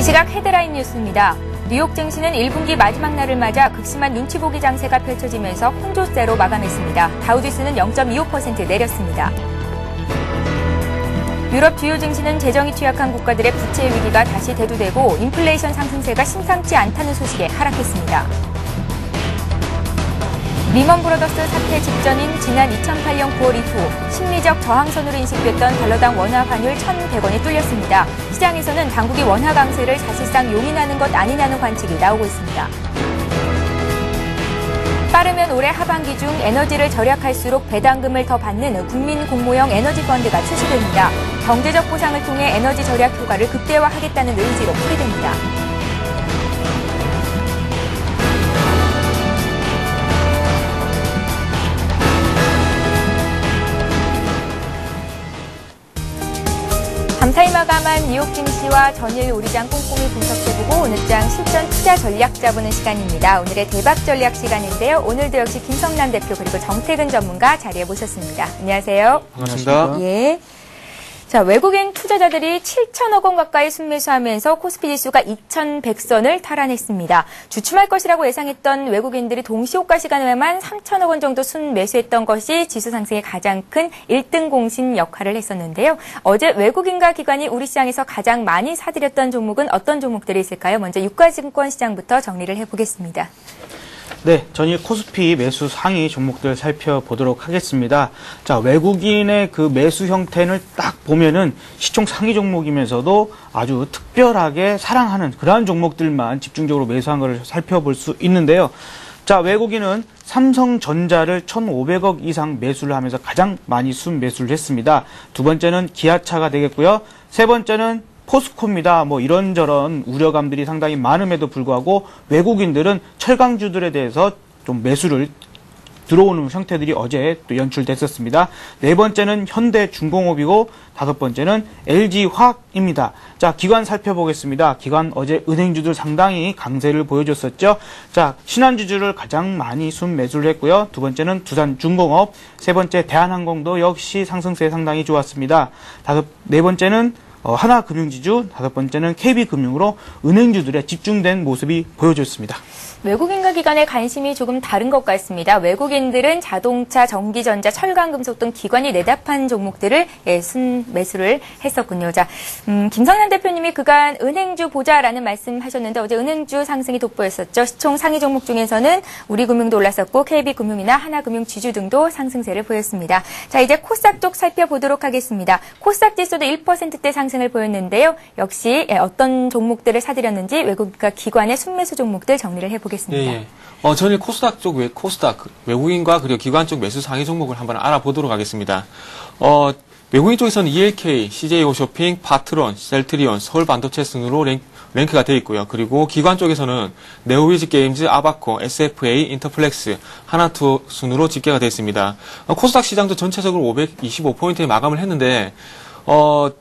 시각 헤드라인 뉴스입니다. 뉴욕 증시는 1분기 마지막 날을 맞아 극심한 눈치 보기 장세가 펼쳐지면서 혼조세로 마감했습니다. 다우지수는 0.25% 내렸습니다. 유럽 주요 증시는 재정이 취약한 국가들의 부채 위기가 다시 대두되고 인플레이션 상승세가 심상치 않다는 소식에 하락했습니다. 리먼 브러더스 사태 직전인 지난 2008년 9월 이후 심리적 저항선으로 인식됐던 달러당 원화 환율 1,100원이 뚫렸습니다. 시장에서는 당국이 원화 강세를 사실상 용인하는 것 아니냐는 관측이 나오고 있습니다. 빠르면 올해 하반기 중 에너지를 절약할수록 배당금을 더 받는 국민 공모형 에너지 펀드가 출시됩니다. 경제적 보상을 통해 에너지 절약 효과를 극대화하겠다는 의지로 풀이됩니다. 밤사이 마감한 뉴욕 증시와 전일 우리장 꼼꼼히 분석해보고 오늘장 실전 투자 전략 짜보는 시간입니다. 오늘의 대박 전략 시간인데요. 오늘도 역시 김성남 대표 그리고 정태근 전문가 자리에 모셨습니다. 안녕하세요. 반갑습니다. 예. 자, 외국인 투자자들이 7천억 원 가까이 순매수하면서 코스피 지수가 2,100선을 탈환했습니다. 주춤할 것이라고 예상했던 외국인들이 동시호가 시간에만 3천억 원 정도 순매수했던 것이 지수 상승의 가장 큰 1등 공신 역할을 했었는데요. 어제 외국인과 기관이 우리 시장에서 가장 많이 사들였던 종목은 어떤 종목들이 있을까요? 먼저 유가증권 시장부터 정리를 해보겠습니다. 네, 전일 코스피 매수 상위 종목들 살펴보도록 하겠습니다. 자, 외국인의 그 매수 형태를 딱 보면은 시총 상위 종목이면서도 아주 특별하게 사랑하는 그러한 종목들만 집중적으로 매수한 것을 살펴볼 수 있는데요. 자, 외국인은 삼성전자를 1,500억 이상 매수를 하면서 가장 많이 순매수를 했습니다. 두 번째는 기아차가 되겠고요. 세 번째는 포스코입니다. 뭐 이런저런 우려감들이 상당히 많음에도 불구하고 외국인들은 철강주들에 대해서 좀 매수를 들어오는 형태들이 어제 또 연출됐었습니다. 네 번째는 현대중공업이고 다섯 번째는 LG화학입니다. 자, 기관 살펴보겠습니다. 기관 어제 은행주들 상당히 강세를 보여줬었죠. 자, 신한주주를 가장 많이 순매수를 했고요. 두 번째는 두산중공업, 세 번째 대한항공도 역시 상승세 상당히 좋았습니다. 네 번째는 하나금융지주, 다섯 번째는 KB금융으로 은행주들의 집중된 모습이 보여졌습니다. 외국인과 기관의 관심이 조금 다른 것 같습니다. 외국인들은 자동차, 전기전자, 철강금속 등 기관이 내답한 종목들을 순매수를 했었군요. 자, 김성남 대표님이 그간 은행주 보자라는 말씀하셨는데 어제 은행주 상승이 돋보였었죠. 시총 상위 종목 중에서는 우리금융도 올랐었고 KB금융이나 하나금융지주 등도 상승세를 보였습니다. 자, 이제 코스닥 쪽 살펴보도록 하겠습니다. 코스닥 지수도 1%대 상승을 보였는데요. 역시 어떤 종목들을 사들였는지 외국인과 기관의 순매수 종목들 정리를 해보겠습니다. 예. 전일 코스닥 쪽 외국인과 그리고 기관 쪽 매수 상위 종목을 한번 알아보도록 하겠습니다. 외국인 쪽에서는 ELK, CJ홈쇼핑, 파트론, 셀트리온, 서울반도체 순으로 랭크가 되어 있고요. 그리고 기관 쪽에서는 네오위즈게임즈, 아바코, SFA, 인터플렉스, 하나투 순으로 집계가 되어 있습니다. 코스닥 시장도 전체적으로 525포인트에 마감을 했는데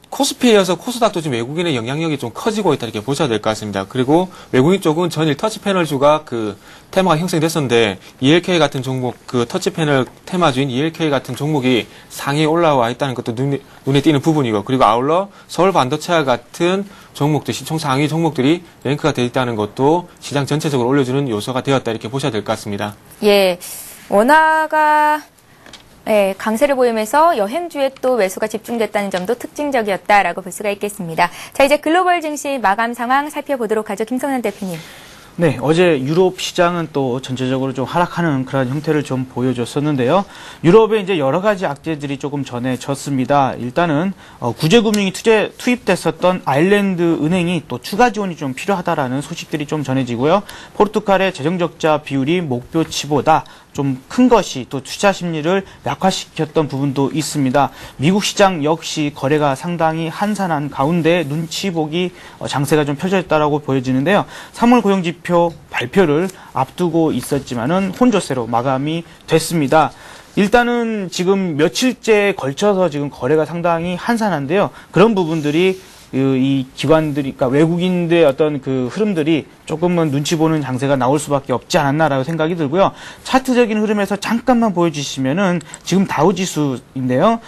코스피에 이어서 코스닥도 지금 외국인의 영향력이 좀 커지고 있다 이렇게 보셔야 될 것 같습니다. 그리고 외국인 쪽은 전일 터치패널주가 그 테마가 형성됐었는데 ELK 같은 종목, 그 터치패널 테마주인 ELK 같은 종목이 상위에 올라와 있다는 것도 눈에 띄는 부분이고, 그리고 아울러 서울반도체와 같은 종목들, 시총 상위 종목들이 랭크가 되어 있다는 것도 시장 전체적으로 올려주는 요소가 되었다 이렇게 보셔야 될 것 같습니다. 예, 원화가 강세를 보이면서 여행주에 또 매수가 집중됐다는 점도 특징적이었다라고 볼 수가 있겠습니다. 자, 이제 글로벌 증시 마감 상황 살펴보도록 하죠. 김성남 대표님. 네, 어제 유럽 시장은 또 전체적으로 좀 하락하는 그런 형태를 좀 보여줬었는데요. 유럽에 이제 여러 가지 악재들이 조금 전해졌습니다. 일단은 구제금융이 투입됐었던 아일랜드 은행이 또 추가 지원이 좀 필요하다라는 소식들이 좀 전해지고요. 포르투갈의 재정적자 비율이 목표치보다 좀 큰 것이 또 투자 심리를 약화시켰던 부분도 있습니다. 미국 시장 역시 거래가 상당히 한산한 가운데 눈치 보기 장세가 좀 펼쳐졌다라고 보여지는데요. 3월 고용지표 발표를 앞두고 있었지만은 혼조세로 마감이 됐습니다. 일단은 지금 며칠째 걸쳐서 지금 거래가 상당히 한산한데요. 그런 부분들이 이 기관들이, 그러니까 외국인들의 어떤 그 흐름들이 조금은 눈치 보는 장세가 나올 수밖에 없지 않았나라고 생각이 들고요. 차트적인 흐름에서 잠깐만 보여주시면은 지금 다우지수인데요.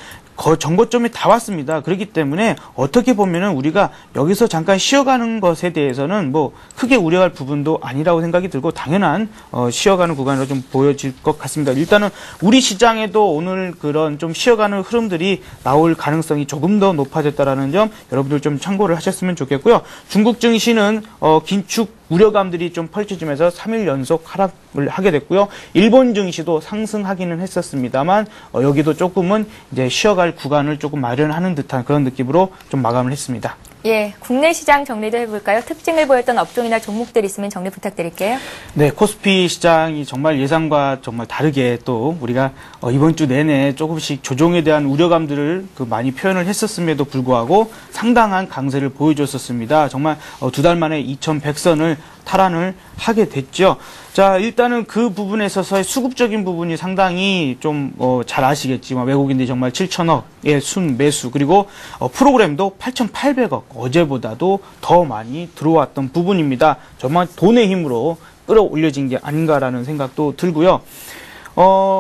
정고점이 다 왔습니다. 그렇기 때문에 어떻게 보면은 우리가 여기서 잠깐 쉬어가는 것에 대해서는 뭐 크게 우려할 부분도 아니라고 생각이 들고 당연한 쉬어가는 구간으로 좀 보여질 것 같습니다. 일단은 우리 시장에도 오늘 그런 좀 쉬어가는 흐름들이 나올 가능성이 조금 더 높아졌다라는 점 여러분들 좀 참고를 하셨으면 좋겠고요. 중국 증시는 긴축 우려감들이 좀 펼쳐지면서 3일 연속 하락을 하게 됐고요. 일본 증시도 상승하기는 했었습니다만 여기도 조금은 이제 쉬어갈 구간을 조금 마련하는 듯한 그런 느낌으로 좀 마감을 했습니다. 예, 국내 시장 정리도 해볼까요? 특징을 보였던 업종이나 종목들 있으면 정리 부탁드릴게요. 네, 코스피 시장이 정말 예상과 정말 다르게 또 우리가 이번 주 내내 조금씩 조정에 대한 우려감들을 많이 표현을 했었음에도 불구하고 상당한 강세를 보여줬었습니다. 정말 두 달 만에 2100선을 탈환을 하게 됐죠. 자, 일단은 그 부분에 있어서의 수급적인 부분이 상당히 좀 잘 아시겠지만 외국인들이 정말 7천억의 순 매수 그리고 프로그램도 8,800억 어제보다도 더 많이 들어왔던 부분입니다. 정말 돈의 힘으로 끌어올려진 게 아닌가라는 생각도 들고요.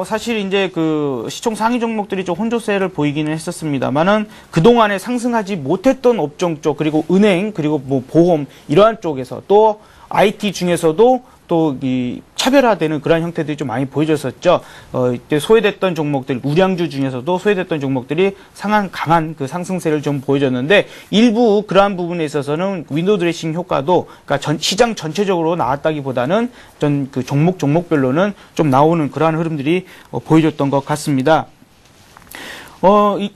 사실 이제 그 시총 상위 종목들이 좀 혼조세를 보이기는 했었습니다만은 그동안에 상승하지 못했던 업종 쪽 그리고 은행 그리고 뭐 보험 이러한 쪽에서 또 IT 중에서도 또 이 차별화되는 그러한 형태들이 좀 많이 보여졌었죠. 이때 소외됐던 종목들, 우량주 중에서도 소외됐던 종목들이 강한 그 상승세를 좀 보여줬는데 일부 그러한 부분에 있어서는 윈도우 드레싱 효과도 그러니까 시장 전체적으로 나왔다기보다는 전 그 종목별로는 좀 나오는 그러한 흐름들이 보여줬던 것 같습니다.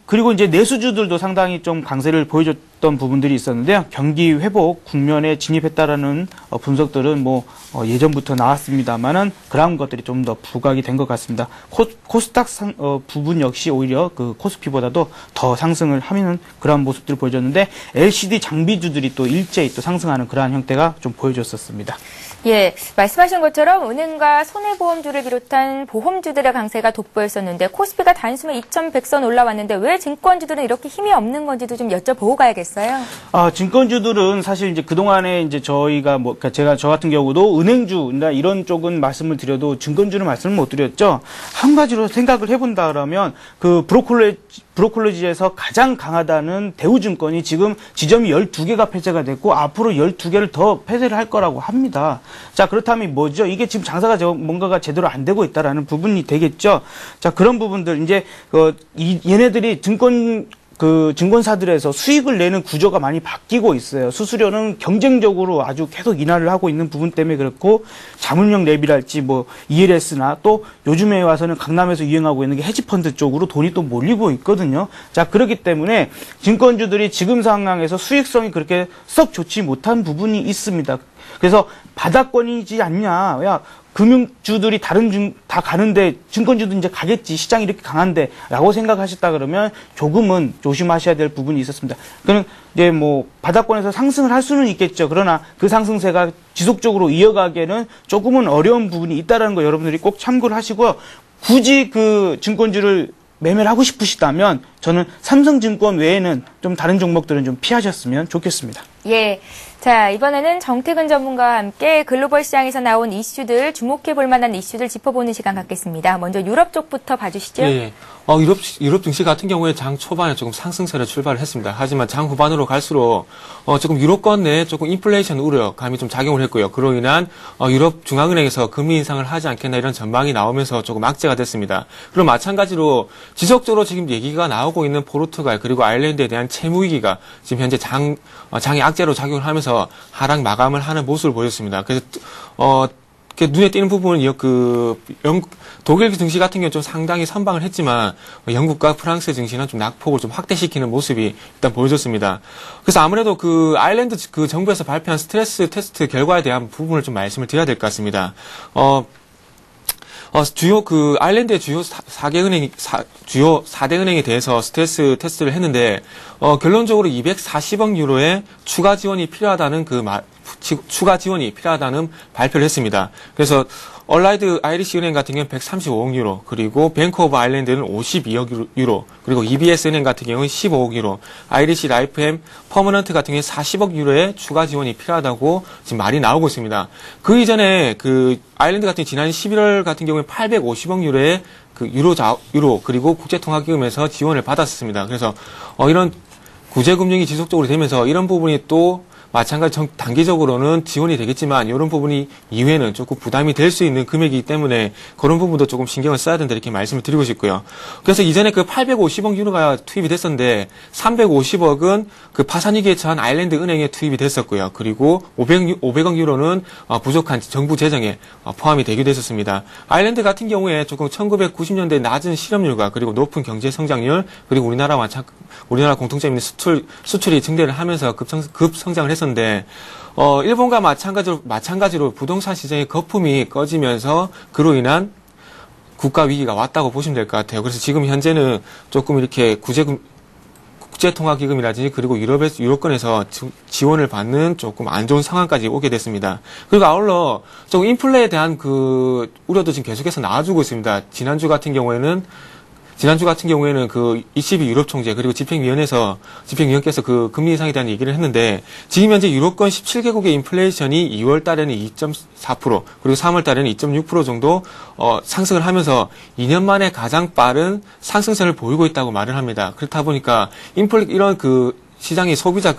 그리고 이제 내수주들도 상당히 좀 강세를 보여줬던 부분들이 있었는데요. 경기 회복 국면에 진입했다라는 분석들은 뭐 예전부터 나왔습니다만은 그런 것들이 좀 더 부각이 된 것 같습니다. 코스닥 부분 역시 오히려 그 코스피보다도 더 상승을 하는 그런 모습들을 보여줬는데 LCD 장비주들이 또 일제히 또 상승하는 그러한 형태가 좀 보여줬었습니다. 예, 말씀하신 것처럼 은행과 손해보험주를 비롯한 보험주들의 강세가 돋보였었는데 코스피가 단숨에 2100선 올라왔는데 왜 증권주들은 이렇게 힘이 없는 건지도 좀 여쭤보고 가야겠어요. 증권주들은 사실 이제 그동안에 이제 저희가 그러니까 저 같은 경우도 은행주나 이런 쪽은 말씀을 드려도 증권주는 말씀을 못 드렸죠. 한 가지로 생각을 해본다 그러면 그 브로콜리지에서 가장 강하다는 대우증권이 지금 지점이 12개가 폐쇄가 됐고 앞으로 12개를 더 폐쇄를 할 거라고 합니다. 자, 그렇다면 뭐죠? 이게 지금 장사가 뭔가가 제대로 안 되고 있다라는 부분이 되겠죠. 자, 그런 부분들 이제 얘네들이 증권사들에서 수익을 내는 구조가 많이 바뀌고 있어요. 수수료는 경쟁적으로 아주 계속 인하를 하고 있는 부분 때문에 그렇고 자문형 랩이랄지 뭐 ELS나 또 요즘에 와서는 강남에서 유행하고 있는 게 헤지펀드 쪽으로 돈이 또 몰리고 있거든요. 자, 그렇기 때문에 증권주들이 지금 상황에서 수익성이 그렇게 썩 좋지 못한 부분이 있습니다. 그래서 바닥권이지 않냐. 야, 금융주들이 다 가는데 증권주도 이제 가겠지. 시장이 이렇게 강한데 라고 생각하셨다 그러면 조금은 조심하셔야 될 부분이 있었습니다. 그는 이제 뭐 바닥권에서 상승을 할 수는 있겠죠. 그러나 그 상승세가 지속적으로 이어가기에는 조금은 어려운 부분이 있다는 거 여러분들이 꼭 참고를 하시고요. 굳이 그 증권주를 매매를 하고 싶으시다면 저는 삼성증권 외에는 좀 다른 종목들은 좀 피하셨으면 좋겠습니다. 예. 자, 이번에는 정태근 전문가와 함께 글로벌 시장에서 나온 이슈들, 주목해 볼 만한 이슈들 짚어보는 시간 갖겠습니다. 먼저 유럽 쪽부터 봐주시죠. 예. 유럽 증시 같은 경우에 장 초반에 조금 상승세를 출발을 했습니다. 하지만 장 후반으로 갈수록 조금 유럽권 내에 조금 인플레이션 우려감이 좀 작용을 했고요. 그로 인한 유럽 중앙은행에서 금리 인상을 하지 않겠나 이런 전망이 나오면서 조금 악재가 됐습니다. 그리고 마찬가지로 지속적으로 지금 얘기가 나오고 있는 포르투갈 그리고 아일랜드에 대한 채무 위기가 지금 현재 장의 악재로 작용을 하면서 하락 마감을 하는 모습을 보였습니다. 그래서 눈에 띄는 부분은 독일 증시 같은 경우는 좀 상당히 선방을 했지만 영국과 프랑스 증시는 좀 낙폭을 좀 확대시키는 모습이 일단 보여졌습니다. 그래서 아무래도 그 아일랜드 그 정부에서 발표한 스트레스 테스트 결과에 대한 부분을 좀 말씀을 드려야 될 것 같습니다. 아일랜드의 주요 4대 은행에 대해서 스트레스 테스트를 했는데, 결론적으로 240억 유로의 추가 지원이 필요하다는 발표를 했습니다. 그래서 얼라이드 아이리시 은행 같은 경우는 135억 유로, 그리고 뱅크 오브 아일랜드는 52억 유로, 그리고 EBS 은행 같은 경우는 15억 유로, 아이리시 라이프햄 퍼머넌트 같은 경우는 40억 유로의 추가 지원이 필요하다고 지금 말이 나오고 있습니다. 그 이전에 아일랜드 같은 지난 11월 같은 경우에 850억 유로의 그 유로 그리고 국제통화기금에서 지원을 받았습니다. 그래서 이런 구제금융이 지속적으로 되면서 이런 부분이 또 마찬가지 단기적으로는 지원이 되겠지만 이런 부분이 이후에는 조금 부담이 될 수 있는 금액이기 때문에 그런 부분도 조금 신경을 써야 된다 이렇게 말씀을 드리고 싶고요. 그래서 이전에 그 850억 유로가 투입이 됐었는데 350억은 그 파산 위기에 처한 아일랜드 은행에 투입이 됐었고요. 그리고 500억 유로는 부족한 정부 재정에 포함이 되기도 했었습니다. 아일랜드 같은 경우에 조금 1990년대 낮은 실업률과 그리고 높은 경제 성장률 그리고 우리나라 공통점 있는 수출이 증대를 하면서 급성장을 했었는데 일본과 마찬가지로 부동산 시장의 거품이 꺼지면서 그로 인한 국가 위기가 왔다고 보시면 될 것 같아요. 그래서 지금 현재는 조금 이렇게 국제통화기금이라든지 그리고 유럽권에서 지원을 받는 조금 안 좋은 상황까지 오게 됐습니다. 그리고 아울러 조금 인플레에 대한 그 우려도 지금 계속해서 나와주고 있습니다. 지난주 같은 경우에는 그 ECB 유럽 총재 그리고 집행위원께서 그 금리 인상에 대한 얘기를 했는데 지금 현재 유럽권 17개국의 인플레이션이 2월 달에는 2.4% 그리고 3월 달에는 2.6% 정도 상승을 하면서 2년 만에 가장 빠른 상승세를 보이고 있다고 말을 합니다. 그렇다 보니까 이런 그 시장의 소비자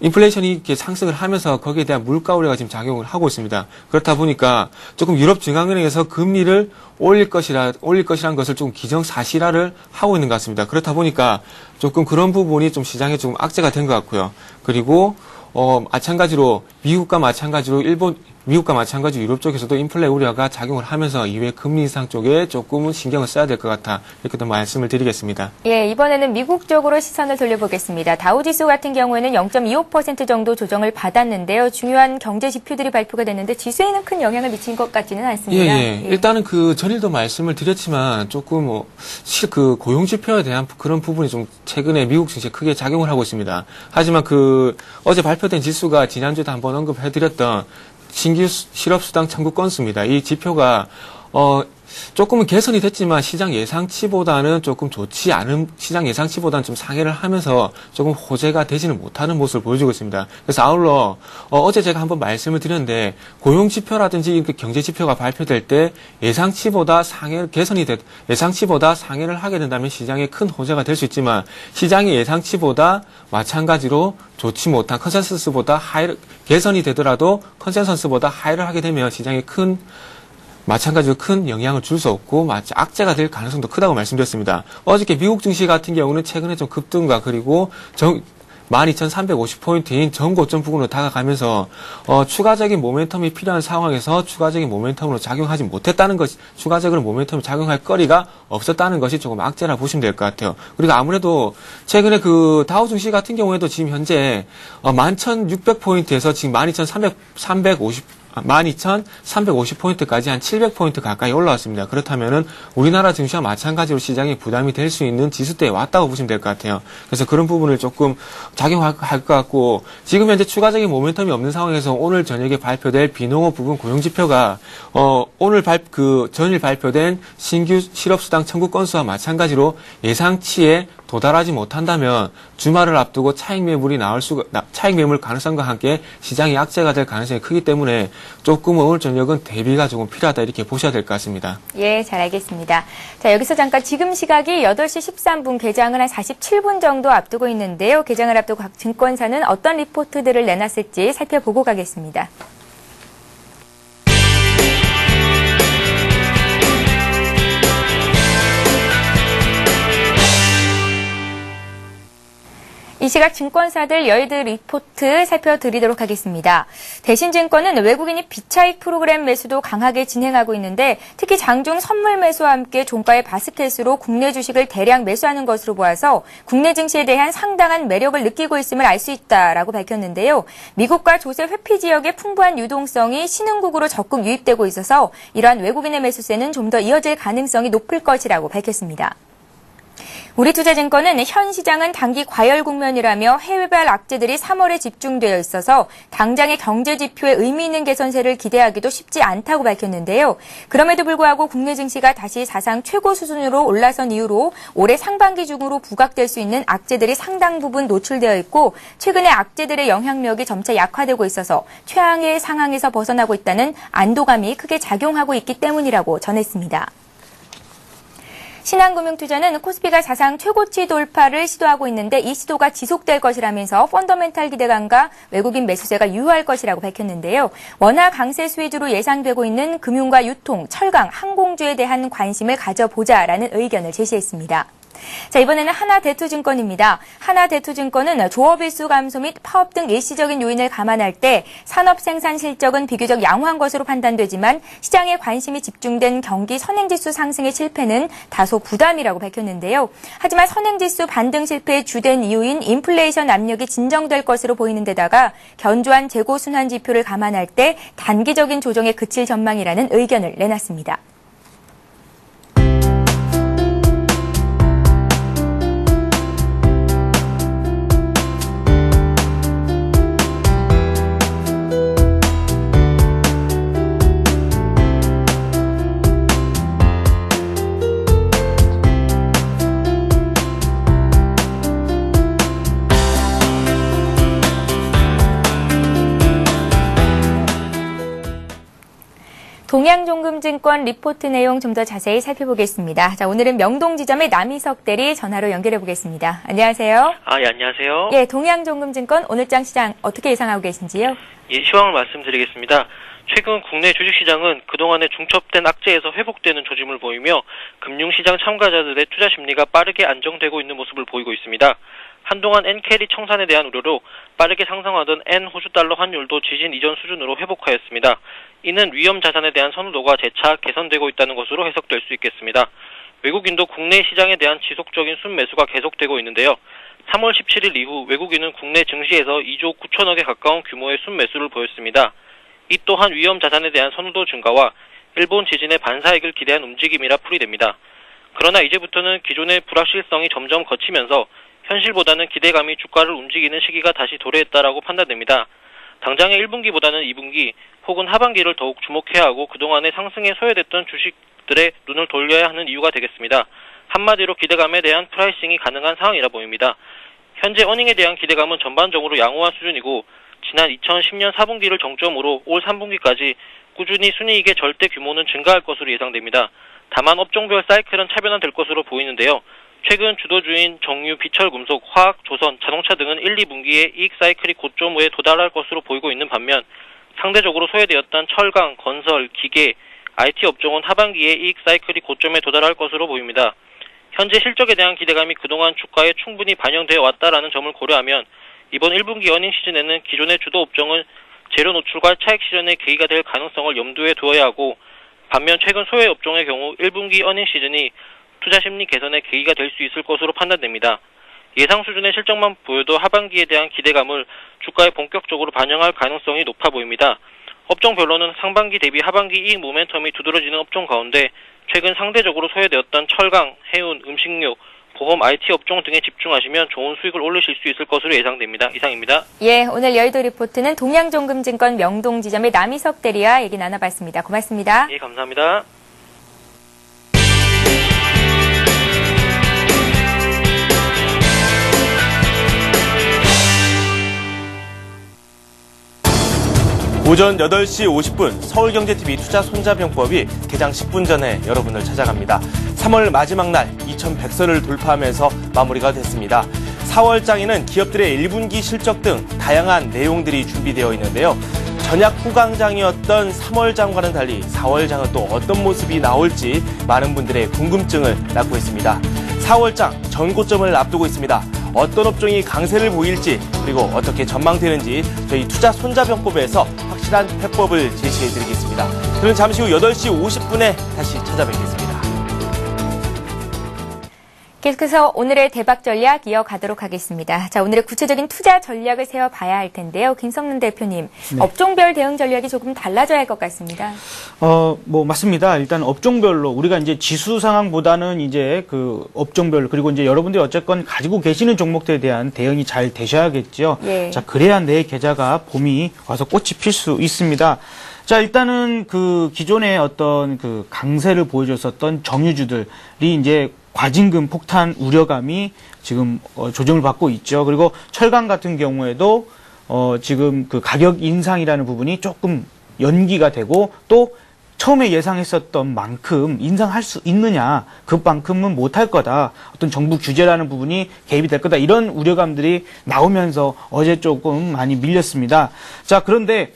인플레이션이 이렇게 상승을 하면서 거기에 대한 물가 우려가 지금 작용을 하고 있습니다. 그렇다 보니까 조금 유럽 중앙은행에서 금리를 올릴 것이라는 것을 조금 기정사실화를 하고 있는 것 같습니다. 그렇다 보니까 조금 그런 부분이 좀 시장에 조금 악재가 된 것 같고요. 그리고 마찬가지로 미국과 마찬가지로 유럽 쪽에서도 인플레 우려가 작용을 하면서 이후에 금리 인상 쪽에 조금은 신경을 써야 될 것 같아 이렇게 또 말씀을 드리겠습니다. 예, 이번에는 미국 쪽으로 시선을 돌려보겠습니다. 다우지수 같은 경우에는 0.25% 정도 조정을 받았는데요. 중요한 경제 지표들이 발표가 됐는데 지수에는 큰 영향을 미친 것 같지는 않습니다. 예. 일단은 그 전일도 말씀을 드렸지만 조금 그 고용 지표에 대한 그런 부분이 좀 최근에 미국 증시에 크게 작용을 하고 있습니다. 하지만 그 어제 발표된 지수가 지난주에도 한번 언급해드렸던 신규 실업수당 청구 건수입니다. 이 지표가 조금은 개선이 됐지만 시장 예상치보다는 조금 좋지 않은 시장 예상치보다는 좀 상회를 하면서 조금 호재가 되지는 못하는 모습을 보여주고 있습니다. 그래서 아울러 어제 제가 한번 말씀을 드렸는데 고용 지표라든지 이렇게 경제 지표가 발표될 때 예상치보다 상회를 하게 된다면 시장에 큰 호재가 될 수 있지만 시장의 예상치보다 마찬가지로 좋지 못한 컨센서스보다 개선이 되더라도 컨센서스보다 하회를 하게 되면 시장에 마찬가지로 큰 영향을 줄 수 없고 악재가 될 가능성도 크다고 말씀드렸습니다. 어저께 미국 증시 같은 경우는 최근에 좀 급등과 그리고 12,350포인트인 전고점 부근으로 다가가면서 추가적인 모멘텀이 필요한 상황에서 추가적인 모멘텀으로 작용하지 못했다는 것이 추가적으로 모멘텀이 작용할 거리가 없었다는 것이 조금 악재라 보시면 될 것 같아요. 그리고 아무래도 최근에 그 다우 증시 같은 경우에도 지금 현재 11,600포인트에서 지금 12,350포인트까지 한 700포인트 가까이 올라왔습니다. 그렇다면은 우리나라 증시와 마찬가지로 시장에 부담이 될 수 있는 지수대에 왔다고 보시면 될 것 같아요. 그래서 그런 부분을 조금 작용할 것 같고 지금 현재 추가적인 모멘텀이 없는 상황에서 오늘 저녁에 발표될 비농업 부분 고용지표가 전일 발표된 신규 실업수당 청구 건수와 마찬가지로 예상치에 도달하지 못한다면 주말을 앞두고 차익 매물 가능성과 함께 시장이 악재가 될 가능성이 크기 때문에 조금 오늘 저녁은 대비가 조금 필요하다 이렇게 보셔야 될 것 같습니다. 예, 잘 알겠습니다. 자, 여기서 잠깐 지금 시각이 8시 13분 개장을 한 47분 정도 앞두고 있는데요. 개장을 앞두고 각 증권사는 어떤 리포트들을 내놨을지 살펴보고 가겠습니다. 이 시각 증권사들 여의도 리포트 살펴드리도록 하겠습니다. 대신증권은 외국인이 비차익 프로그램 매수도 강하게 진행하고 있는데 특히 장중 선물 매수와 함께 종가의 바스켓으로 국내 주식을 대량 매수하는 것으로 보아서 국내 증시에 대한 상당한 매력을 느끼고 있음을 알 수 있다라고 밝혔는데요. 미국과 조세 회피 지역의 풍부한 유동성이 신흥국으로 적극 유입되고 있어서 이러한 외국인의 매수세는 좀 더 이어질 가능성이 높을 것이라고 밝혔습니다. 우리투자증권은 현 시장은 단기 과열 국면이라며 해외발 악재들이 3월에 집중되어 있어서 당장의 경제 지표에 의미 있는 개선세를 기대하기도 쉽지 않다고 밝혔는데요. 그럼에도 불구하고 국내 증시가 다시 사상 최고 수준으로 올라선 이후로 올해 상반기 중으로 부각될 수 있는 악재들이 상당 부분 노출되어 있고 최근에 악재들의 영향력이 점차 약화되고 있어서 최악의 상황에서 벗어나고 있다는 안도감이 크게 작용하고 있기 때문이라고 전했습니다. 신한금융투자는 코스피가 사상 최고치 돌파를 시도하고 있는데 이 시도가 지속될 것이라면서 펀더멘탈 기대감과 외국인 매수세가 유효할 것이라고 밝혔는데요. 워낙 강세 수혜주로 예상되고 있는 금융과 유통, 철강, 항공주에 대한 관심을 가져보자라는 의견을 제시했습니다. 자, 이번에는 하나대투증권입니다. 하나대투증권은 조업일수 감소 및 파업 등 일시적인 요인을 감안할 때 산업 생산 실적은 비교적 양호한 것으로 판단되지만 시장에 관심이 집중된 경기 선행지수 상승의 실패는 다소 부담이라고 밝혔는데요. 하지만 선행지수 반등 실패의 주된 이유인 인플레이션 압력이 진정될 것으로 보이는 데다가 견조한 재고 순환 지표를 감안할 때 단기적인 조정에 그칠 전망이라는 의견을 내놨습니다. 동양종금증권 리포트 내용 좀 더 자세히 살펴보겠습니다. 자, 오늘은 명동지점의 남희석 대리 전화로 연결해 보겠습니다. 안녕하세요. 예, 안녕하세요. 예, 동양종금증권 오늘장 시장 어떻게 예상하고 계신지요? 예, 시황을 말씀드리겠습니다. 최근 국내 주식시장은 그동안의 중첩된 악재에서 회복되는 조짐을 보이며 금융시장 참가자들의 투자 심리가 빠르게 안정되고 있는 모습을 보이고 있습니다. 한동안 엔캐리 청산에 대한 우려로 빠르게 상승하던 엔 호주달러 환율도 지진 이전 수준으로 회복하였습니다. 이는 위험 자산에 대한 선호도가 재차 개선되고 있다는 것으로 해석될 수 있겠습니다. 외국인도 국내 시장에 대한 지속적인 순매수가 계속되고 있는데요. 3월 17일 이후 외국인은 국내 증시에서 2조 9천억에 가까운 규모의 순매수를 보였습니다. 이 또한 위험 자산에 대한 선호도 증가와 일본 지진의 반사익을 기대한 움직임이라 풀이됩니다. 그러나 이제부터는 기존의 불확실성이 점점 거치면서 현실보다는 기대감이 주가를 움직이는 시기가 다시 도래했다라고 판단됩니다. 당장의 1분기보다는 2분기 혹은 하반기를 더욱 주목해야 하고 그동안의 상승에 소외됐던 주식들의 눈을 돌려야 하는 이유가 되겠습니다. 한마디로 기대감에 대한 프라이싱이 가능한 상황이라 보입니다. 현재 어닝에 대한 기대감은 전반적으로 양호한 수준이고 지난 2010년 4분기를 정점으로 올 3분기까지 꾸준히 순이익의 절대 규모는 증가할 것으로 예상됩니다. 다만 업종별 사이클은 차변화될 것으로 보이는데요. 최근 주도주인 정유, 비철금속, 화학, 조선, 자동차 등은 1, 2분기에 이익 사이클이 고점에 도달할 것으로 보이고 있는 반면 상대적으로 소외되었던 철강, 건설, 기계, IT 업종은 하반기에 이익 사이클이 고점에 도달할 것으로 보입니다. 현재 실적에 대한 기대감이 그동안 주가에 충분히 반영되어 왔다라는 점을 고려하면 이번 1분기 어닝 시즌에는 기존의 주도 업종은 재료 노출과 차익 실현의 계기가 될 가능성을 염두에 두어야 하고 반면 최근 소외 업종의 경우 1분기 어닝 시즌이 투자 심리 개선의 계기가 될 수 있을 것으로 판단됩니다. 예상 수준의 실적만 보여도 하반기에 대한 기대감을 주가에 본격적으로 반영할 가능성이 높아 보입니다. 업종별로는 상반기 대비 하반기 이익 모멘텀이 두드러지는 업종 가운데 최근 상대적으로 소외되었던 철강, 해운, 음식료, 보험, IT 업종 등에 집중하시면 좋은 수익을 올리실 수 있을 것으로 예상됩니다. 이상입니다. 예, 오늘 여의도 리포트는 동양종금증권 명동지점의 남희석 대리와 얘기 나눠봤습니다. 고맙습니다. 예, 감사합니다. 오전 8시 50분 서울경제TV 투자 손자병법이 개장 10분 전에 여러분을 찾아갑니다. 3월 마지막 날 2100선을 돌파하면서 마무리가 됐습니다. 4월장에는 기업들의 1분기 실적 등 다양한 내용들이 준비되어 있는데요. 전약 후강장이었던 3월장과는 달리 4월장은 또 어떤 모습이 나올지 많은 분들의 궁금증을 낳고 있습니다. 4월장 전고점을 앞두고 있습니다. 어떤 업종이 강세를 보일지 그리고 어떻게 전망되는지 저희 투자 손자병법에서 확실한 해법을 제시해드리겠습니다. 저는 잠시 후 8시 50분에 다시 찾아뵙겠습니다. 계속해서 오늘의 대박 전략 이어가도록 하겠습니다. 자, 오늘의 구체적인 투자 전략을 세워봐야 할 텐데요. 김성는 대표님, 네. 업종별 대응 전략이 조금 달라져야 할 것 같습니다. 맞습니다. 일단 업종별로 우리가 이제 지수 상황보다는 이제 그 업종별로 그리고 이제 여러분들이 어쨌건 가지고 계시는 종목들에 대한 대응이 잘 되셔야겠죠. 예. 자, 그래야 내 계좌가 봄이 와서 꽃이 필 수 있습니다. 자, 일단은 그 기존의 어떤 그 강세를 보여줬었던 정유주들이 이제 과징금 폭탄 우려감이 지금 조정을 받고 있죠. 그리고 철강 같은 경우에도 지금 그 가격 인상이라는 부분이 조금 연기가 되고 또 처음에 예상했었던 만큼 인상할 수 있느냐, 그만큼은 못할 거다. 어떤 정부 규제라는 부분이 개입이 될 거다. 이런 우려감들이 나오면서 어제 조금 많이 밀렸습니다. 자, 그런데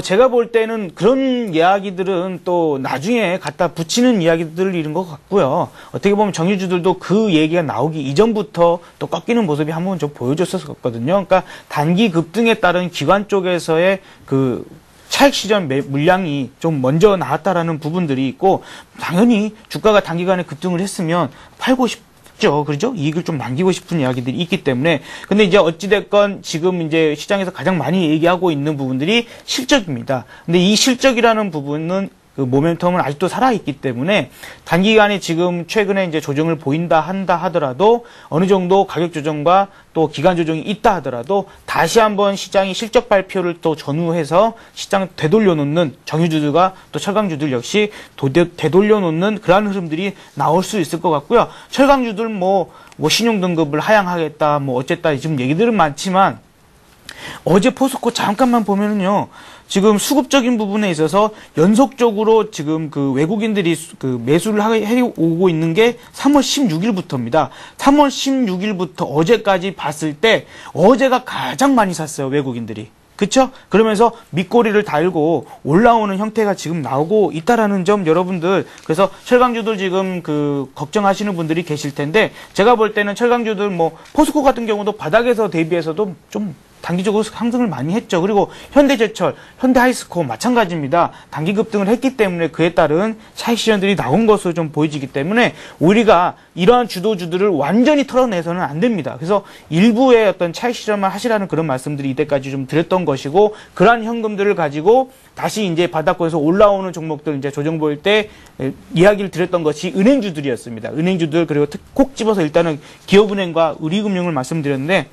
제가 볼 때는 그런 이야기들은 또 나중에 갖다 붙이는 이야기들인 것 같고요. 어떻게 보면 정유주들도 그 얘기가 나오기 이전부터 또 꺾이는 모습이 한번 좀 보여줬었거든요. 그러니까 단기 급등에 따른 기관 쪽에서의 그 차익 실현 물량이 좀 먼저 나왔다라는 부분들이 있고, 당연히 주가가 단기간에 급등을 했으면 팔고 싶죠. 그렇죠? 이익을 좀 남기고 싶은 이야기들이 있기 때문에. 근데 이제 어찌됐건 지금 이제 시장에서 가장 많이 얘기하고 있는 부분들이 실적입니다. 근데 이 실적이라는 부분은 그 모멘텀은 아직도 살아있기 때문에 단기간에 지금 최근에 이제 조정을 보인다 한다 하더라도 어느 정도 가격 조정과 또 기간 조정이 있다 하더라도 다시 한번 시장이 실적 발표를 또 전후해서 시장을 되돌려 놓는 정유주들과 또 철강주들 역시 되돌려 놓는 그러한 흐름들이 나올 수 있을 것 같고요. 철강주들 뭐 신용 등급을 하향하겠다 뭐 어쨌다 지금 얘기들은 많지만 어제 포스코 잠깐만 보면은요. 지금 수급적인 부분에 있어서 연속적으로 지금 그 외국인들이 그 매수를 해오고 있는 게 3월 16일부터입니다. 3월 16일부터 어제까지 봤을 때 어제가 가장 많이 샀어요, 외국인들이. 그쵸? 그러면서 밑꼬리를 달고 올라오는 형태가 지금 나오고 있다라는 점 여러분들, 그래서 철강주들 지금 그 걱정하시는 분들이 계실 텐데, 제가 볼 때는 철강주들 뭐 포스코 같은 경우도 바닥에서 대비해서도 좀 단기적으로 상승을 많이 했죠. 그리고 현대제철, 현대하이스코 마찬가지입니다. 단기 급등을 했기 때문에 그에 따른 차익 실현들이 나온 것으로 좀 보여지기 때문에 우리가 이러한 주도주들을 완전히 털어내서는 안 됩니다. 그래서 일부의 어떤 차익 실현만 하시라는 그런 말씀들이 이때까지 좀 드렸던 것이고, 그러한 현금들을 가지고 다시 이제 바닥권에서 올라오는 종목들 이제 조정 보일 때 이야기를 드렸던 것이 은행주들이었습니다. 은행주들, 그리고 콕 집어서 일단은 기업은행과 우리금융을 말씀드렸는데,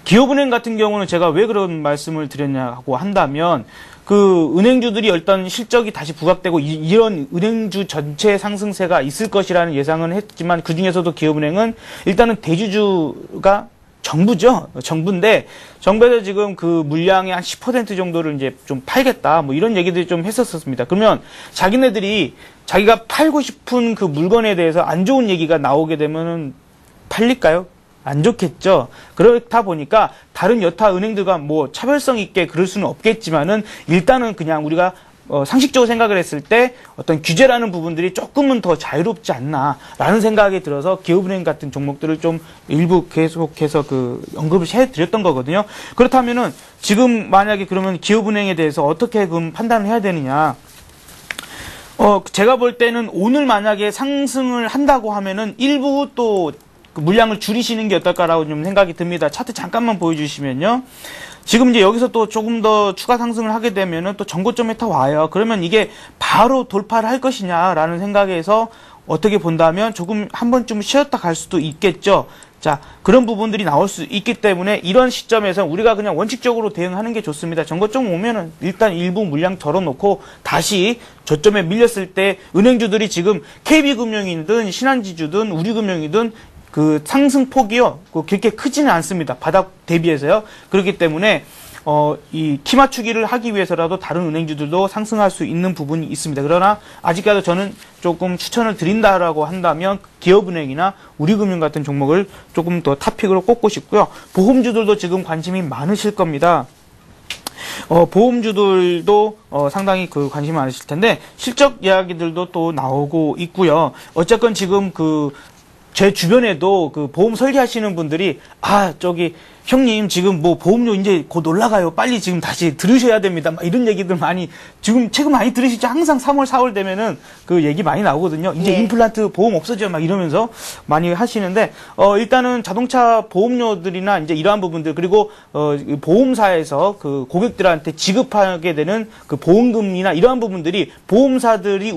기업은행 같은 경우는 제가 왜 그런 말씀을 드렸냐고 한다면, 그 은행주들이 일단 실적이 다시 부각되고 이런 은행주 전체 상승세가 있을 것이라는 예상은 했지만, 그 중에서도 기업은행은 일단은 대주주가 정부죠. 정부인데 정부에서 지금 그 물량의 한 10% 정도를 이제 좀 팔겠다 뭐 이런 얘기들이 좀 했었습니다. 그러면 자기네들이 자기가 팔고 싶은 그 물건에 대해서 안 좋은 얘기가 나오게 되면은 팔릴까요? 안 좋겠죠. 그렇다 보니까 다른 여타 은행들과 뭐 차별성 있게 그럴 수는 없겠지만은 일단은 그냥 우리가 상식적으로 생각을 했을 때 어떤 규제라는 부분들이 조금은 더 자유롭지 않나라는 생각이 들어서 기업은행 같은 종목들을 좀 일부 계속해서 그 언급을 해드렸던 거거든요. 그렇다면은 지금 만약에 그러면 기업은행에 대해서 어떻게 그럼 판단을 해야 되느냐? 제가 볼 때는 오늘 만약에 상승을 한다고 하면은 일부 또 그 물량을 줄이시는 게 어떨까라고 좀 생각이 듭니다. 차트 잠깐만 보여주시면요. 지금 이제 여기서 또 조금 더 추가 상승을 하게 되면은 또 전고점 메타 와요. 그러면 이게 바로 돌파를 할 것이냐라는 생각에서 어떻게 본다면 조금 한 번쯤 쉬었다 갈 수도 있겠죠. 자, 그런 부분들이 나올 수 있기 때문에 이런 시점에서 우리가 그냥 원칙적으로 대응하는 게 좋습니다. 전고점 오면은 일단 일부 물량 덜어놓고 다시 저점에 밀렸을 때 은행주들이 지금 KB금융이든 신한지주든 우리금융이든 그 상승폭이요, 그렇게 크지는 않습니다. 바닥 대비해서요. 그렇기 때문에, 이 키 맞추기를 하기 위해서라도 다른 은행주들도 상승할 수 있는 부분이 있습니다. 그러나 아직까지 저는 조금 추천을 드린다라고 한다면 기업은행이나 우리금융 같은 종목을 조금 더 탑픽으로 꼽고 싶고요. 보험주들도 지금 관심이 많으실 겁니다. 보험주들도 상당히 그 관심이 많으실 텐데 실적 이야기들도 또 나오고 있고요. 어쨌건 지금 제 주변에도 그 보험 설계하시는 분들이 형님 지금 뭐 보험료 이제 곧 올라가요. 빨리 지금 다시 들으셔야 됩니다. 막 이런 얘기들 많이 지금 최근 많이 들으시죠. 항상 3월, 4월 되면은 그 얘기 많이 나오거든요. 이제 예. 임플란트 보험 없어져 막 이러면서 많이 하시는데 일단은 자동차 보험료들이나 이제 이러한 부분들 그리고 보험사에서 그 고객들한테 지급하게 되는 그 보험금이나 이러한 부분들이 보험사들이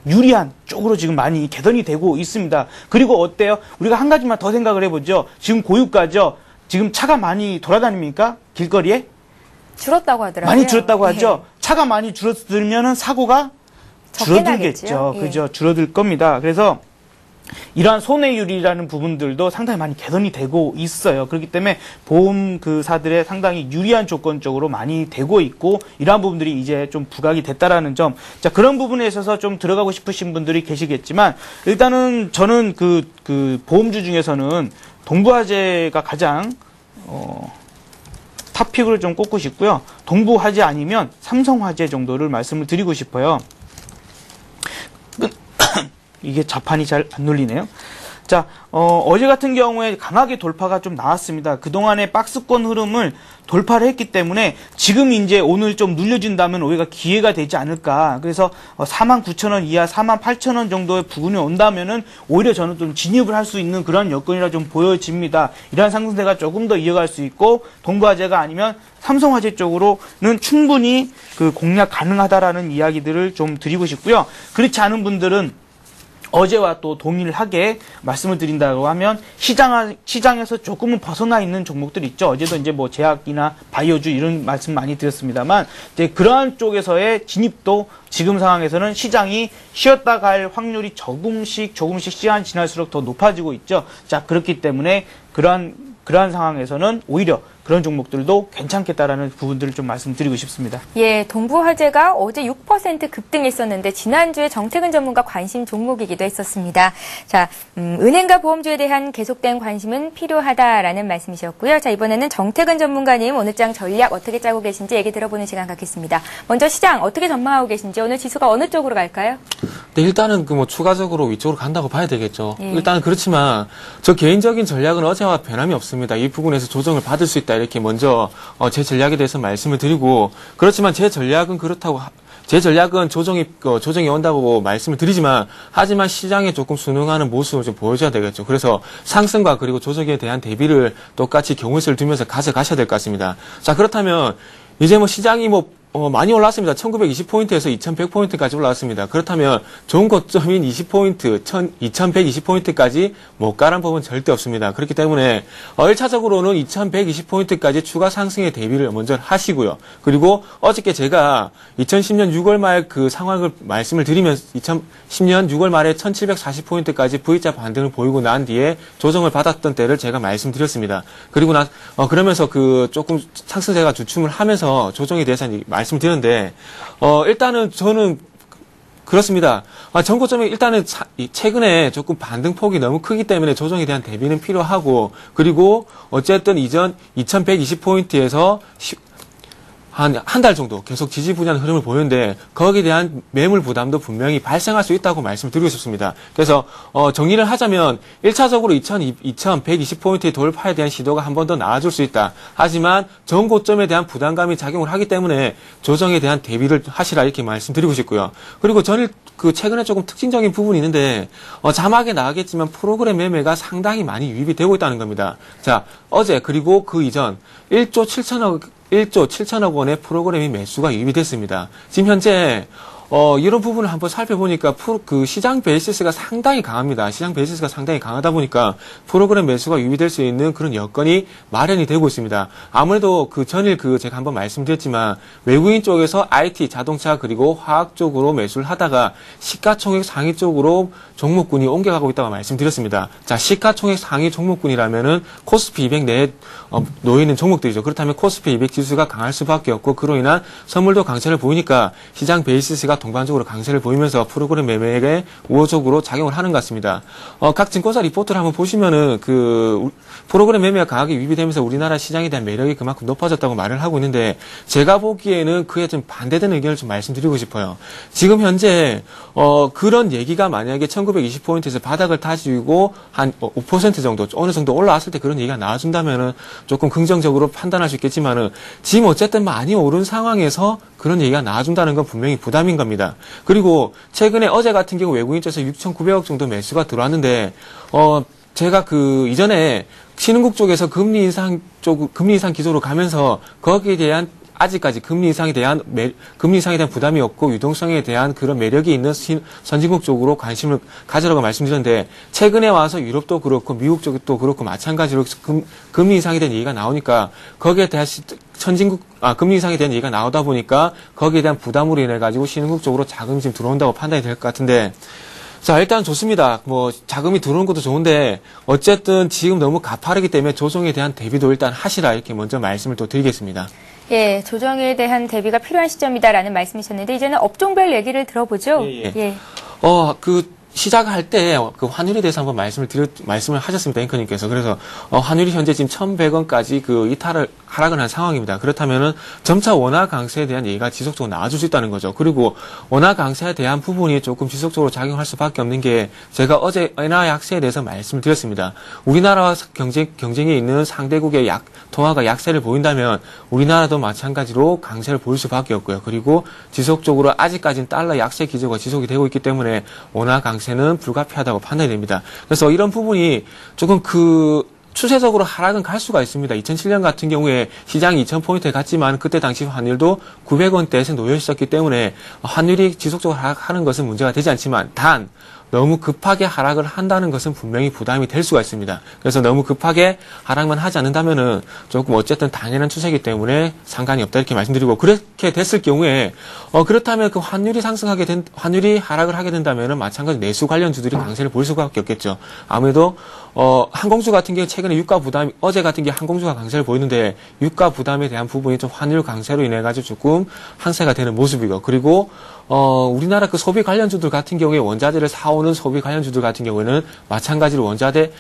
유리한 쪽으로 지금 많이 개선이 되고 있습니다. 그리고 어때요? 우리가 한 가지만 더 생각을 해보죠. 지금 고유가죠. 지금 차가 많이 돌아다닙니까? 길거리에? 줄었다고 하더라고요. 많이 줄었다고 하죠. 예. 차가 많이 줄어들면은 사고가 적게 줄어들겠죠. 나겠죠. 예. 그죠? 줄어들 겁니다. 그래서 이러한 손해율이라는 부분들도 상당히 많이 개선이 되고 있어요. 그렇기 때문에 보험사들의 상당히 유리한 조건 쪽으로 많이 되고 있고, 이러한 부분들이 이제 좀 부각이 됐다라는 점. 자, 그런 부분에 있어서 좀 들어가고 싶으신 분들이 계시겠지만, 일단은 저는 그 보험주 중에서는 동부화재가 가장, 탑픽을 좀 꼽고 싶고요. 동부화재 아니면 삼성화재 정도를 말씀을 드리고 싶어요. 이게 자판이 잘 안 눌리네요. 자, 어제 같은 경우에 강하게 돌파가 좀 나왔습니다. 그동안의 박스권 흐름을 돌파를 했기 때문에 지금 이제 오늘 좀 눌려진다면 오히려 기회가 되지 않을까. 그래서 49,000원 이하 48,000원 정도의 부근이 온다면은 오히려 저는 좀 진입을 할 수 있는 그런 여건이라 좀 보여집니다. 이러한 상승세가 조금 더 이어갈 수 있고, 동부화재가 아니면 삼성화재 쪽으로는 충분히 그 공략 가능하다라는 이야기들을 좀 드리고 싶고요. 그렇지 않은 분들은 어제와 또 동일하게 말씀을 드린다고 하면 시장에서 조금은 벗어나 있는 종목들 있죠. 어제도 이제 뭐 제약이나 바이오주 이런 말씀 많이 드렸습니다만, 이제 그러한 쪽에서의 진입도 지금 상황에서는 시장이 쉬었다 갈 확률이 조금씩 시간 지날수록 더 높아지고 있죠. 자, 그렇기 때문에 그러한 상황에서는 오히려 그런 종목들도 괜찮겠다라는 부분들을 좀 말씀드리고 싶습니다. 예, 동부화재가 어제 6% 급등했었는데 지난주에 정태근 전문가 관심 종목이기도 했었습니다. 자, 은행과 보험주에 대한 계속된 관심은 필요하다라는 말씀이셨고요. 자, 이번에는 정태근 전문가님 오늘 장 전략 어떻게 짜고 계신지 얘기 들어보는 시간 갖겠습니다. 먼저 시장 어떻게 전망하고 계신지, 오늘 지수가 어느 쪽으로 갈까요? 네, 일단은 그 뭐 추가적으로 위쪽으로 간다고 봐야 되겠죠. 예. 일단은 그렇지만 저 개인적인 전략은 어제와 변함이 없습니다. 이 부분에서 조정을 받을 수 있다, 이렇게 먼저 제 전략에 대해서 말씀을 드리고, 그렇지만 제 전략은 조정이 온다고 말씀을 드리지만, 하지만 시장에 조금 순응하는 모습을 좀 보여줘야 되겠죠. 그래서 상승과 그리고 조정에 대한 대비를 똑같이 경우수를 두면서 가져가셔야 될 것 같습니다. 자, 그렇다면 이제 뭐 시장이 많이 올랐습니다. 1920포인트에서 2100포인트까지 올라왔습니다. 그렇다면 좋은 고점인 20포인트, 2120포인트까지 못 가란 법은 절대 없습니다. 그렇기 때문에 1차적으로는 2120포인트까지 추가 상승의 대비를 먼저 하시고요. 그리고 어저께 제가 2010년 6월 말 그 상황을 말씀을 드리면서 2010년 6월 말에 1740포인트까지 V자 반등을 보이고 난 뒤에 조정을 받았던 때를 제가 말씀드렸습니다. 그리고 그러면서 그 조금 상승세가 주춤을 하면서 조정에 대해서 말씀드렸는데, 일단은 저는 그렇습니다. 전고점이 일단은 최근에 조금 반등폭이 너무 크기 때문에 조정에 대한 대비는 필요하고, 그리고 어쨌든 이전 2120포인트에서 한 달 정도 계속 지지부진한 흐름을 보이는데, 거기에 대한 매물 부담도 분명히 발생할 수 있다고 말씀드리고 싶습니다. 그래서 정리를 하자면 1차적으로 2120포인트의 돌파에 대한 시도가 한 번 더 나아질 수 있다. 하지만 전고점에 대한 부담감이 작용을 하기 때문에 조정에 대한 대비를 하시라, 이렇게 말씀드리고 싶고요. 그리고 저는 최근에 조금 특징적인 부분이 있는데, 자막에 나가겠지만 프로그램 매매가 상당히 많이 유입이 되고 있다는 겁니다. 자, 어제 그리고 그 이전 1조 7천억 원의 프로그램이 매수가 유입이 됐습니다. 지금 현재 이런 부분을 한번 살펴보니까 그 시장 베이시스가 상당히 강합니다. 시장 베이시스가 상당히 강하다 보니까 프로그램 매수가 유입될 수 있는 그런 여건이 마련이 되고 있습니다. 아무래도 전일 제가 한번 말씀드렸지만, 외국인 쪽에서 IT, 자동차 그리고 화학 쪽으로 매수를 하다가 시가총액 상위 쪽으로 종목군이 옮겨가고 있다고 말씀드렸습니다. 자, 시가총액 상위 종목군이라면은 코스피 200 내에 놓이는 종목들이죠. 그렇다면 코스피 200 지수가 강할 수밖에 없고, 그로 인한 선물도 강세를 보이니까 시장 베이시스가 동반적으로 강세를 보이면서 프로그램 매매에 우호적으로 작용을 하는 것 같습니다. 각 증권사 리포트를 한번 보시면은 프로그램 매매가 강하게 유입이 되면서 우리나라 시장에 대한 매력이 그만큼 높아졌다고 말을 하고 있는데, 제가 보기에는 그에 좀 반대되는 의견을 좀 말씀드리고 싶어요. 지금 현재 그런 얘기가 만약에 1920포인트에서 바닥을 다지고 한 5% 정도 어느 정도 올라왔을 때 그런 얘기가 나와준다면은 조금 긍정적으로 판단할 수 있겠지만은, 지금 어쨌든 많이 오른 상황에서 그런 얘기가 나와준다는 건 분명히 부담인 겁니다. 그리고 최근에 어제 같은 경우 외국인 쪽에서 6,900억 정도 매수가 들어왔는데, 제가 이전에 신흥국 쪽에서 금리 인상 기조로 가면서 거기에 대한 아직까지 금리 인상에 대한 부담이 없고 유동성에 대한 그런 매력이 있는 선진국 쪽으로 관심을 가지라고 말씀드렸는데, 최근에 와서 유럽도 그렇고 미국 쪽도 그렇고 마찬가지로 금리 인상에 대한 얘기가 나오니까 거기에 대한 금리 인상에 대한 얘기가 나오다 보니까 거기에 대한 부담으로 인해 가지고 신흥국 쪽으로 자금이 지금 들어온다고 판단이 될 것 같은데, 자, 일단 좋습니다. 뭐 자금이 들어오는 것도 좋은데 어쨌든 지금 너무 가파르기 때문에 조정에 대한 대비도 일단 하시라 이렇게 먼저 말씀을 또 드리겠습니다. 예, 조정에 대한 대비가 필요한 시점이다라는 말씀이셨는데 이제는 업종별 얘기를 들어보죠. 예. 시작할 때 그 환율에 대해서 한번 말씀을 하셨습니다, 앵커님께서. 그래서 환율이 현재 지금 1,100원까지 그 하락을 한 상황입니다. 그렇다면은 점차 원화 강세에 대한 얘기가 지속적으로 나와줄 수 있다는 거죠. 그리고 원화 강세에 대한 부분이 조금 지속적으로 작용할 수밖에 없는 게 제가 어제 엔화 약세에 대해서 말씀을 드렸습니다. 우리나라와 경쟁에 있는 상대국의 통화가 약세를 보인다면 우리나라도 마찬가지로 강세를 보일 수밖에 없고요. 그리고 지속적으로 아직까지는 달러 약세 기조가 지속이 되고 있기 때문에 원화 강세는 불가피하다고 판단이 됩니다. 그래서 이런 부분이 조금 추세적으로 하락은 갈 수가 있습니다. 2007년 같은 경우에 시장이 2,000포인트에 갔지만 그때 당시 환율도 900원대에서 놓여 있었기 때문에 환율이 지속적으로 하락하는 것은 문제가 되지 않지만 단 너무 급하게 하락을 한다는 것은 분명히 부담이 될 수가 있습니다. 그래서 너무 급하게 하락만 하지 않는다면은 조금 어쨌든 당연한 추세이기 때문에 상관이 없다 이렇게 말씀드리고 그렇게 됐을 경우에 그렇다면 그 환율이 하락을 하게 된다면은 마찬가지로 내수 관련주들이 강세를 보일 수밖에 없겠죠. 아무래도 항공주 같은 경우 최근에 유가 부담 어제 같은 경우 항공주가 강세를 보이는데 유가 부담에 대한 부분이 좀 환율 강세로 인해 가지고 조금 항세가 되는 모습이고 그리고 우리나라 그 소비 관련주들 같은 경우에 원자재를 사오는 소비 관련주들 같은 경우에는 마찬가지로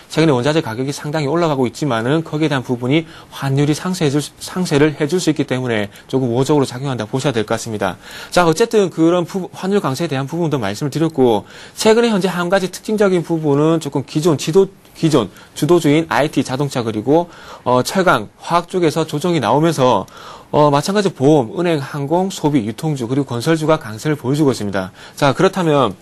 최근에 원자재 가격이 상당히 올라가고 있지만은 거기에 대한 부분이 환율이 상세를 해줄 수 있기 때문에 조금 우호적으로 작용한다 보셔야 될 것 같습니다. 자, 어쨌든 그런 환율 강세에 대한 부분도 말씀을 드렸고 최근에 현재 한 가지 특징적인 부분은 조금 기존 주도주인 IT, 자동차 그리고 철강, 화학 쪽에서 조정이 나오면서 마찬가지로 보험, 은행, 항공, 소비, 유통주 그리고 건설주가 강세를 보여주고 있습니다. 자, 그렇다면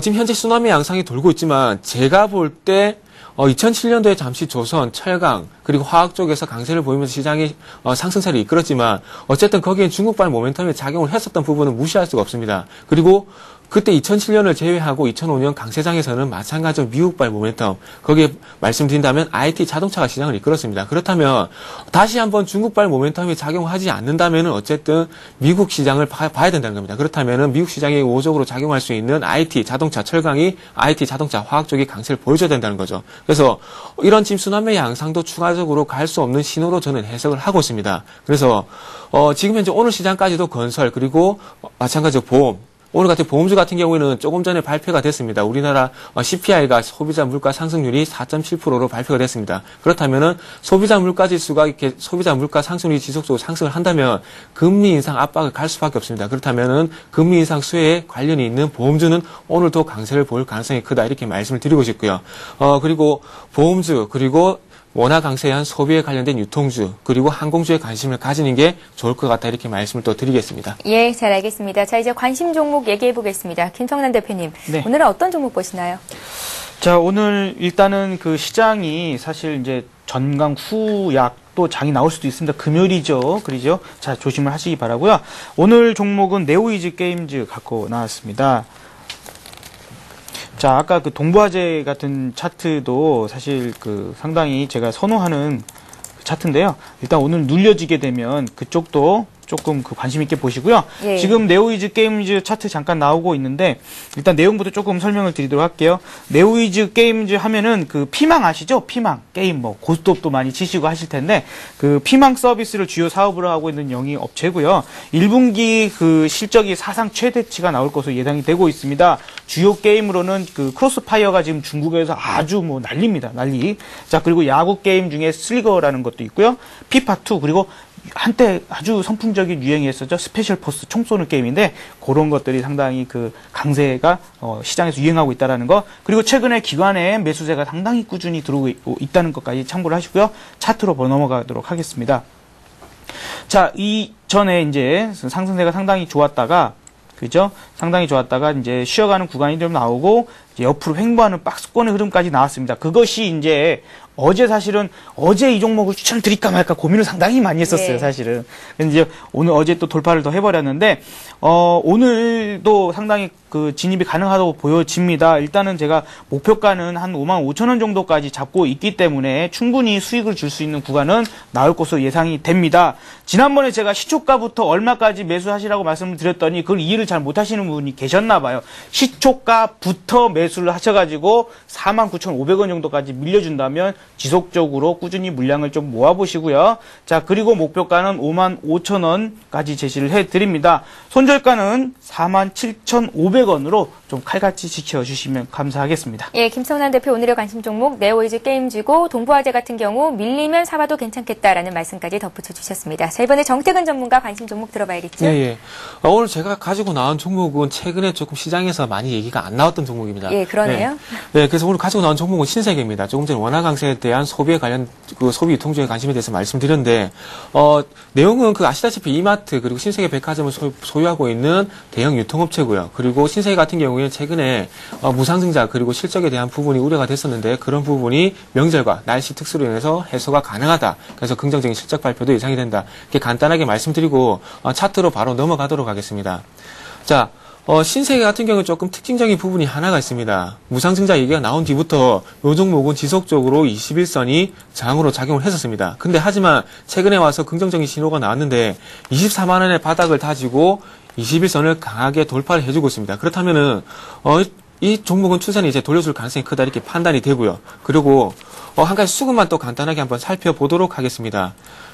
지금 현재 쓰나미 양상이 돌고 있지만 제가 볼 때 2007년도에 잠시 조선, 철강 그리고 화학 쪽에서 강세를 보이면서 시장이 상승세를 이끌었지만 어쨌든 거기에 중국발 모멘텀이 작용을 했었던 부분은 무시할 수가 없습니다. 그리고 그때 2007년을 제외하고 2005년 강세장에서는 마찬가지로 미국발 모멘텀 거기에 말씀드린다면 IT 자동차가 시장을 이끌었습니다. 그렇다면 다시 한번 중국발 모멘텀이 작용하지 않는다면 어쨌든 미국 시장을 봐야 된다는 겁니다. 그렇다면 미국 시장에 우호적으로 작용할 수 있는 IT 자동차 철강이 IT 자동차 화학 쪽이 강세를 보여줘야 된다는 거죠. 그래서 이런 지금 순환매 양상도 추가적으로 갈 수 없는 신호로 저는 해석을 하고 있습니다. 그래서 지금 현재 오늘 시장까지도 건설 그리고 마찬가지로 보험 오늘 같은 보험주 같은 경우에는 조금 전에 발표가 됐습니다. 우리나라 CPI가 소비자 물가 상승률이 4.7%로 발표가 됐습니다. 그렇다면은 소비자 물가 지수가 이렇게 소비자 물가 상승률이 지속적으로 상승을 한다면 금리 인상 압박을 갈 수밖에 없습니다. 그렇다면은 금리 인상 수혜에 관련이 있는 보험주는 오늘도 강세를 보일 가능성이 크다 이렇게 말씀을 드리고 싶고요. 그리고 보험주 그리고 원화 강세에 한 소비에 관련된 유통주 그리고 항공주에 관심을 가지는 게 좋을 것 같다 이렇게 말씀을 또 드리겠습니다. 예, 잘 알겠습니다. 자, 이제 관심 종목 얘기해 보겠습니다. 김성남 대표님, 네. 오늘은 어떤 종목 보시나요? 자, 오늘 일단은 그 시장이 사실 이제 전강 후약 또 장이 나올 수도 있습니다. 금요일이죠. 그러죠? 자, 조심을 하시기 바라고요. 오늘 종목은 네오이즈 게임즈 갖고 나왔습니다. 자, 아까 그 동부화재 같은 차트도 사실 그 상당히 제가 선호하는 차트인데요. 일단 오늘 눌려지게 되면 그쪽도 조금 그 관심 있게 보시고요. 예. 지금 네오이즈 게임즈 차트 잠깐 나오고 있는데 일단 내용부터 조금 설명을 드리도록 할게요. 네오이즈 게임즈 하면은 그 피망 아시죠? 피망 게임 뭐 고스톱도 많이 치시고 하실 텐데 그 피망 서비스를 주요 사업으로 하고 있는 영위 업체고요. 1분기 그 실적이 사상 최대치가 나올 것으로 예상이 되고 있습니다. 주요 게임으로는 그 크로스파이어가 지금 중국에서 아주 뭐 난립니다. 난리. 자, 그리고 야구 게임 중에 슬리거라는 것도 있고요. 피파2 그리고 한때 아주 선풍적인 유행이 했었죠. 스페셜 포스 총 쏘는 게임인데 그런 것들이 상당히 그 강세가 시장에서 유행하고 있다는 거. 그리고 최근에 기관의 매수세가 상당히 꾸준히 들어오고 있다는 것까지 참고를 하시고요. 차트로 넘어가도록 하겠습니다. 자, 이전에 이제 상승세가 상당히 좋았다가 그죠? 상당히 좋았다가 이제 쉬어가는 구간이 좀 나오고 이제 옆으로 횡보하는 박스권의 흐름까지 나왔습니다. 그것이 이제 사실은 어제 이 종목을 추천을 드릴까 말까 고민을 상당히 많이 했었어요, 네. 사실은. 근데 이제 어제 또 돌파를 더 해버렸는데, 오늘도 상당히 그 진입이 가능하다고 보여집니다. 일단은 제가 목표가는 한 55,000원 정도까지 잡고 있기 때문에 충분히 수익을 줄 수 있는 구간은 나올 것으로 예상이 됩니다. 지난번에 제가 시초가부터 얼마까지 매수하시라고 말씀을 드렸더니 그걸 이해를 잘 못하시는 분이 계셨나 봐요. 시초가부터 매수를 하셔가지고 49,500원 정도까지 밀려준다면 지속적으로 꾸준히 물량을 좀 모아보시고요. 자, 그리고 목표가는 55,000원까지 제시를 해드립니다. 손절가는 47,500원으로 좀 칼같이 지켜주시면 감사하겠습니다. 예, 김성남 대표 오늘의 관심 종목 네오이즈 게임즈고 동부화재 같은 경우 밀리면 사봐도 괜찮겠다라는 말씀까지 덧붙여 주셨습니다. 자, 이번에 정태근 전문가 관심 종목 들어봐야겠죠? 예. 오늘 제가 가지고 나온 종목은 최근에 조금 시장에서 많이 얘기가 안 나왔던 종목입니다. 예, 그러네요. 네, 그래서 오늘 가지고 나온 종목은 신세계입니다. 조금 전에 원화 강세에 대한 소비에 관련 그 소비 유통주의 관심에 대해서 말씀드렸는데 내용은 그 아시다시피 이마트 그리고 신세계 백화점을 소유하고 있는 대형 유통업체고요. 그리고 신세계 같은 경우에는 최근에 무상증자 그리고 실적에 대한 부분이 우려가 됐었는데 그런 부분이 명절과 날씨 특수로 인해서 해소가 가능하다. 그래서 긍정적인 실적 발표도 예상이 된다. 이렇게 간단하게 말씀드리고 차트로 바로 넘어가도록 하겠습니다. 자, 신세계 같은 경우는 조금 특징적인 부분이 하나가 있습니다. 무상증자 얘기가 나온 뒤부터 이 종목은 지속적으로 21선이 저항으로 작용을 했었습니다. 근데 하지만 최근에 와서 긍정적인 신호가 나왔는데 24만 원의 바닥을 다지고 21선을 강하게 돌파를 해주고 있습니다. 그렇다면은 이 종목은 추세는 이제 돌려줄 가능성이 크다 이렇게 판단이 되고요. 그리고 한 가지 수급만 또 간단하게 한번 살펴보도록 하겠습니다.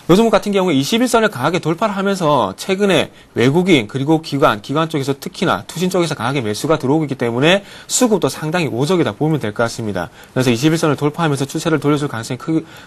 요 종목 같은 경우에 21선을 강하게 돌파를 하면서 최근에 외국인 그리고 기관 쪽에서 특히나 투신 쪽에서 강하게 매수가 들어오고 있기 때문에 수급도 상당히 오적이다 보면 될 것 같습니다. 그래서 21선을 돌파하면서 추세를 돌려줄 가능성이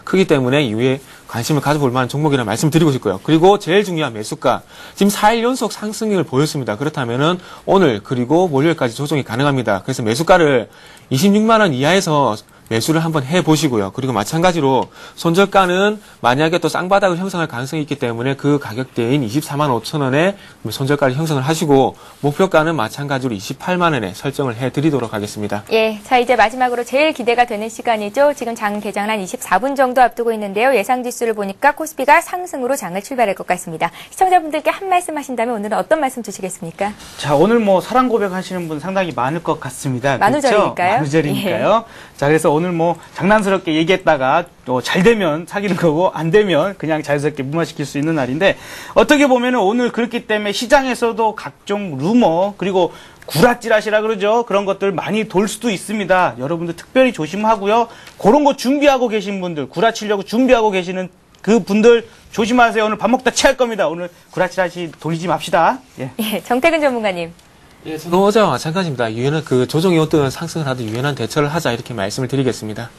크기 때문에 이후에 관심을 가져볼 만한 종목이라는 말씀을 드리고 싶고요. 그리고 제일 중요한 매수가 지금 4일 연속 상승을 보였습니다. 그렇다면은 오늘 그리고 월요일까지 조정이 가능합니다. 그래서 매수가를 26만 원 이하에서 매수를 한번 해보시고요. 그리고 마찬가지로 손절가는 만약에 또 쌍바닥을 형성할 가능성이 있기 때문에 그 가격대인 24만 5천 원에 손절가를 형성을 하시고 목표가는 마찬가지로 28만 원에 설정을 해드리도록 하겠습니다. 예, 자 이제 마지막으로 제일 기대가 되는 시간이죠. 지금 장 개장을 한 24분 정도 앞두고 있는데요. 예상 지수를 보니까 코스피가 상승으로 장을 출발할 것 같습니다. 시청자분들께 한 말씀 하신다면 오늘은 어떤 말씀 주시겠습니까? 자, 오늘 뭐 사랑 고백 하시는 분 상당히 많을 것 같습니다. 만우절이니까요. 그렇죠? 만우절이니까요. 예. 자, 그래서 오늘 뭐 장난스럽게 얘기했다가 잘 되면 사귀는 거고 안 되면 그냥 자연스럽게 무마시킬 수 있는 날인데 어떻게 보면은 오늘 그렇기 때문에 시장에서도 각종 루머 그리고 구라찌라시라 그러죠. 그런 것들 많이 돌 수도 있습니다. 여러분들 특별히 조심하고요. 그런 거 준비하고 계신 분들, 구라치려고 준비하고 계시는 그 분들 조심하세요. 오늘 밥 먹다 체할 겁니다. 오늘 구라치라시 돌리지 맙시다. 예. 예, 정태근 전문가님. 예, 저는 어제와 마찬가지입니다. 유연한 그 조정이 어떤 상승을 하든 유연한 대처를 하자 이렇게 말씀을 드리겠습니다.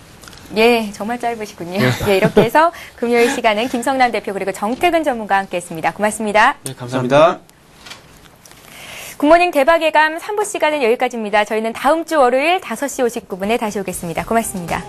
예, 정말 짧으시군요. 예, 이렇게 해서 금요일 시간은 김성남 대표 그리고 정태근 전문가와 함께했습니다. 고맙습니다. 네, 감사합니다. 굿모닝 대박 예감 3부 시간은 여기까지입니다. 저희는 다음 주 월요일 5시 59분에 다시 오겠습니다. 고맙습니다.